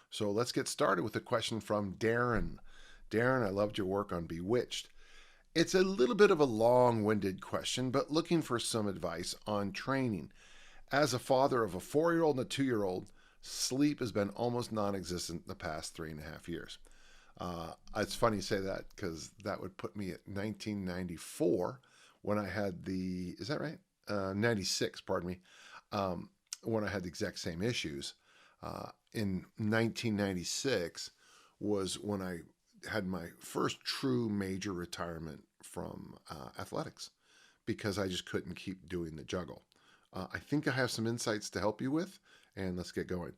So let's get started with a question from Darren. Darren, I loved your work on Bewitched. It's a little bit of a long winded question, but looking for some advice on training. As a father of a 4-year-old and a 2-year-old, sleep has been almost non existent the past 3.5 years. It's funny you say that because that would put me at 1994 when I had is that right? 96, pardon me, when I had the exact same issues. In 1996 was when I had my first true major retirement from athletics because I just couldn't keep doing the juggle. I think I have some insights to help you with, and let's get going.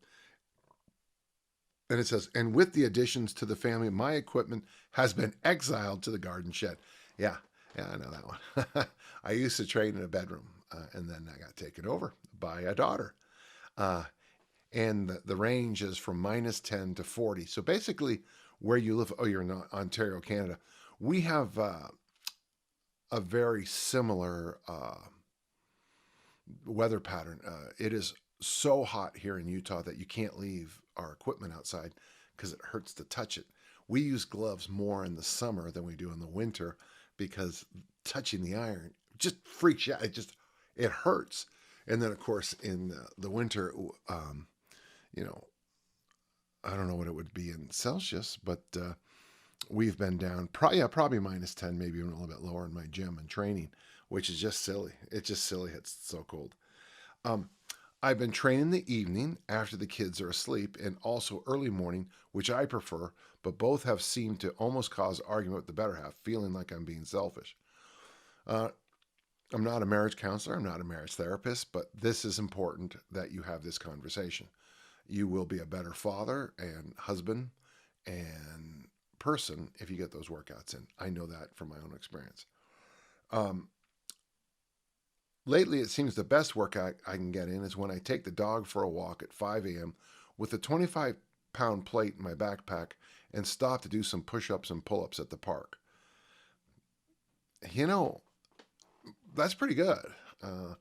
And it says, and with the additions to the family, my equipment has been exiled to the garden shed. Yeah, yeah, I know that one. I used to train in a bedroom, and then I got taken over by a daughter. Uh, and the range is from -10 to 40. So basically, where you live, oh, you're in Ontario, Canada, we have a very similar weather pattern. It is so hot here in Utah that you can't leave our equipment outside because it hurts to touch it. We use gloves more in the summer than we do in the winter because touching the iron just freaks you out. It hurts. And then, of course, in the winter, you know, I don't know what it would be in Celsius, but we've been down probably -10, maybe even a little bit lower in my gym and training, which is just silly. It's just silly. It's so cold. Um, I've been training in the evening after the kids are asleep and also early morning, which I prefer, but both have seemed to almost cause argument with the better half, feeling like I'm being selfish. Uh, I'm not a marriage counselor, I'm not a marriage therapist, but this is important that you have this conversation. You will be a better father and husband and person if you get those workouts in. I know that from my own experience. Um, Lately, it seems the best workout I can get in is when I take the dog for a walk at 5 a.m. with a 25-pound plate in my backpack and stop to do some push ups and pull ups at the park. You know, that's pretty good. Uh,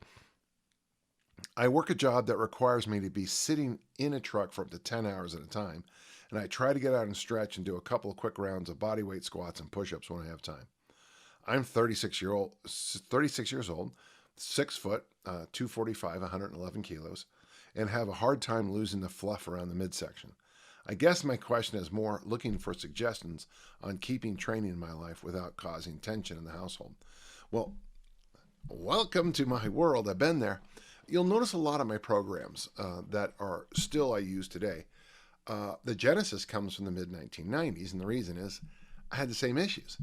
I work a job that requires me to be sitting in a truck for up to 10 hours at a time, and I try to get out and stretch and do a couple of quick rounds of body weight squats and push ups when I have time. I'm 36 years old, 6 foot, 245, 111 kilos, and have a hard time losing the fluff around the midsection. I guess my question is more looking for suggestions on keeping training in my life without causing tension in the household. Well, welcome to my world. I've been there. You'll notice a lot of my programs that are still I use today. The genesis comes from the mid 1990s, and the reason is I had the same issues.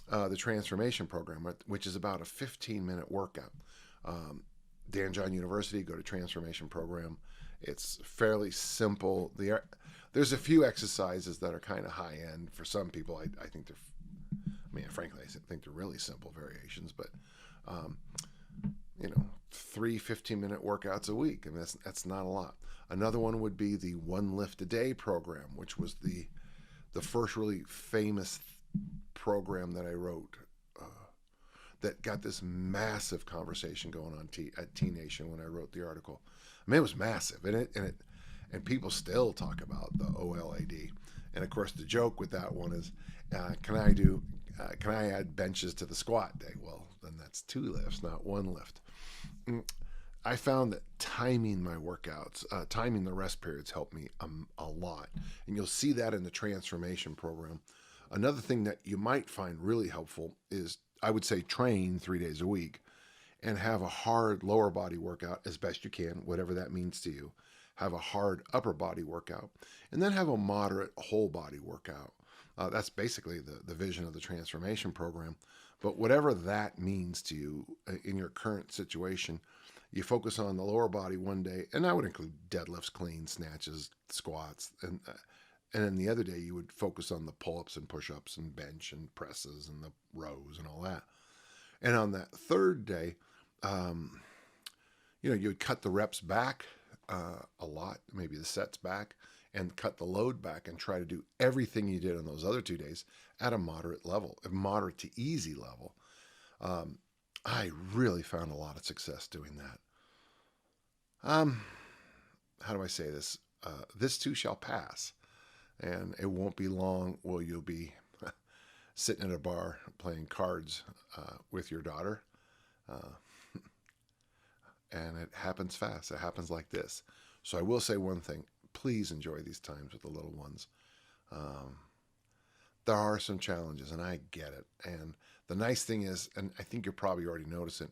The transformation program, which is about a 15-minute workout. Dan John University, go to transformation program. It's fairly simple. There's a few exercises that are kind of high end for some people. I think frankly, I think they're really simple variations, but um, 3 15-minute workouts a week, and that's not a lot. Another one would be the One Lift a Day program, which was the first really famous program that I wrote that got this massive conversation going on at T Nation when I wrote the article. I mean, it was massive, and people still talk about the OLAD. And of course, the joke with that one is, can I add benches to the squat day? Well, then that's 2 lifts, not 1 lift. I found that timing my workouts, timing the rest periods helped me a lot. And you'll see that in the transformation program. Another thing that you might find really helpful is, I would say, train 3 days a week and have a hard lower body workout as best you can, whatever that means to you. Have a hard upper body workout, and then have a moderate whole body workout. That's basically the vision of the transformation program. But whatever that means to you in your current situation, you focus on the lower body one day, and that would include deadlifts, cleans, snatches, squats, and then the other day you would focus on the pull-ups and push-ups and bench and presses and the rows and all that. And on that third day, you would cut the reps back a lot, maybe the sets back, and cut the load back and try to do everything you did on those other 2 days at a moderate level, a moderate to easy level. I really found a lot of success doing that. How do I say this? This too shall pass. And it won't be long will you'll be sitting at a bar playing cards with your daughter. Uh, and it happens fast. It happens like this. So I will say one thing. Please enjoy these times with the little ones. Um, there are some challenges, and I get it. And the nice thing is, and I think you're probably already noticing,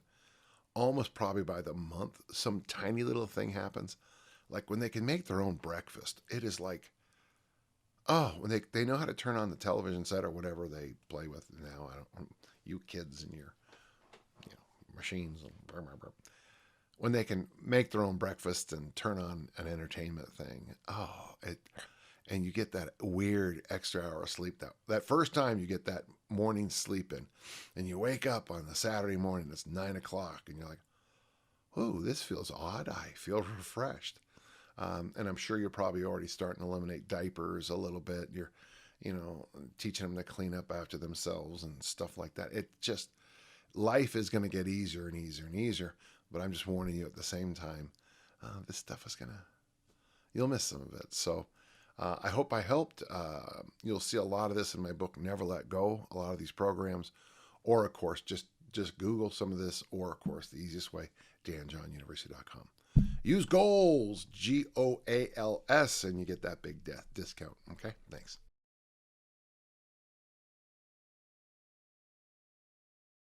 almost probably by the month, some tiny little thing happens. Like when they can make their own breakfast, it is like, oh, when they know how to turn on the television set or whatever they play with now. I don't, you kids and your machines. When they can make their own breakfast and turn on an entertainment thing, and you get that weird extra hour of sleep. That first time you get that morning sleep in, and you wake up on the Saturday morning, it's 9 o'clock, and you're like, "Oh, this feels odd. I feel refreshed." And I'm sure you're probably already starting to eliminate diapers a little bit. You're, teaching them to clean up after themselves and stuff like that. It just, life is going to get easier and easier and easier. But I'm just warning you at the same time, this stuff is you'll miss some of it. So I hope I helped. You'll see a lot of this in my book, Never Let Go, a lot of these programs. Or, of course, just Google some of this. Or, of course, the easiest way, danjohnuniversity.com. Use GOALS, GOALS, and you get that big discount. Okay, thanks.